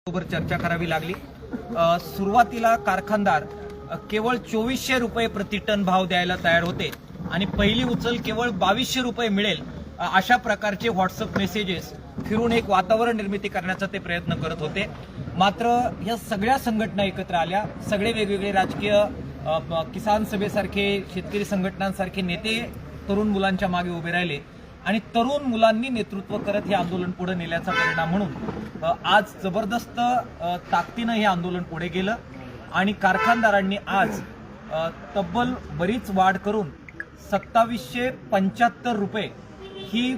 बरोबर चर्चा करावी लागली। सुरुवातीला कारखानदार केवळ 2400 रुपये प्रति टन भाव द्यायला तयार होते आणि पहिली उचल केवळ 2200 रुपये मिळेल अशा प्रकारचे व्हॉट्सअप मेसेजेस फिरून एक वातावरण निर्मिती करण्याचा ते प्रयत्न करत होते। मात्र या सगळ्या संघटना एकत्र आल्या, सगळे वेगवेगळे राजकीय किसान सभेसारखे शेतकरी संघटनांसारखे नेते तरुण मुलांच्या मागे उभे राहिले आणि तरुण मुलांनी नेतृत्व करत हे आंदोलन पुढे नेल्याचा परिणाम म्हणून आज जबरदस्त ताकदीने हे आंदोलन पुढे गेलं आणि कारखानदारांनी आज तब्बल बरीच वाढ करून 2775 रुपये ही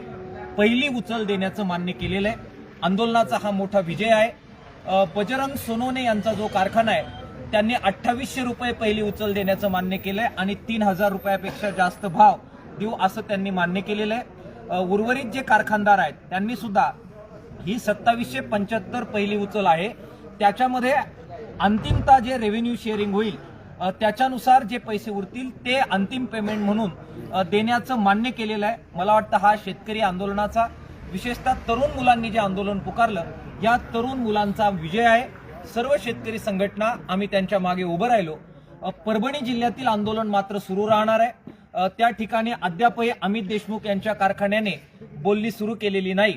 पहिली उचल देण्याचं मान्य केलेलं आहे। आंदोलनाचा हा मोठा विजय आहे। बजरंग सोनवणे यांचा जो कारखाना आहे त्यांनी 2800 रुपये पहिली उचल देण्याचं मान्य केलंय आणि 3000 रुपयापेक्षा जास्त भाव देऊ असं त्यांनी मान्य केलेलं आहे। उर्वरित जे कारखानदार आहेत त्यांनी सुद्धा ही 2775 पहिली उचल आहे, त्याच्यामध्ये अंतिमता जे रेव्हेन्यू शेअरिंग होईल त्याच्यानुसार जे पैसे उरतील ते अंतिम पेमेंट म्हणून देण्याचं मान्य केलेलं आहे। मला वाटतं हा शेतकरी आंदोलनाचा, विशेषतः तरुण मुलांनी जे आंदोलन पुकारलं या तरुण मुलांचा विजय आहे। सर्व शेतकरी संघटना आम्ही त्यांच्या मागे उभं राहिलो। परभणी जिल्ह्यातील आंदोलन मात्र सुरू राहणार आहे। त्या ठिकाणी अद्यापही अमित देशमुख यांच्या कारखान्याने बोलणी सुरू केलेली नाही,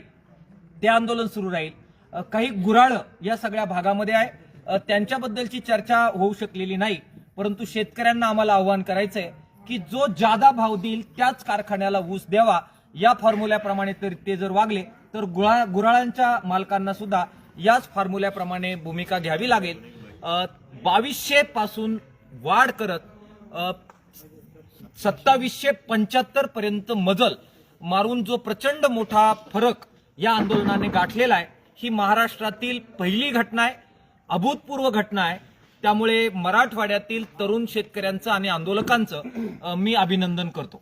ते आंदोलन सुरू राहील। काही गुऱ्हाळ या सगळ्या भागामध्ये आहे, त्यांच्याबद्दलची चर्चा होऊ शकलेली नाही, परंतु शेतकऱ्यांना आम्हाला आव्हान करायचंय की जो जादा भाव देईल त्याच कारखान्याला ऊस द्यावा। या फॉर्म्युल्याप्रमाणे तर ते जर वागले तर गुऱ्हाळांच्या मालकांना सुद्धा याच फॉर्म्युल्याप्रमाणे भूमिका घ्यावी लागेल। 2200 पासून वाढ करत 2775 पर्यंत मजल मारून जो प्रचंड मोठा फरक या आंदोलनाने गाठलेला आहे, ही महाराष्ट्रातील पहिली घटना आहे, अभूतपूर्व घटना आहे। त्यामुळे मराठवाड्यातील तरुण शेतकऱ्यांचं आणि आंदोलकांचं मी अभिनंदन करतो।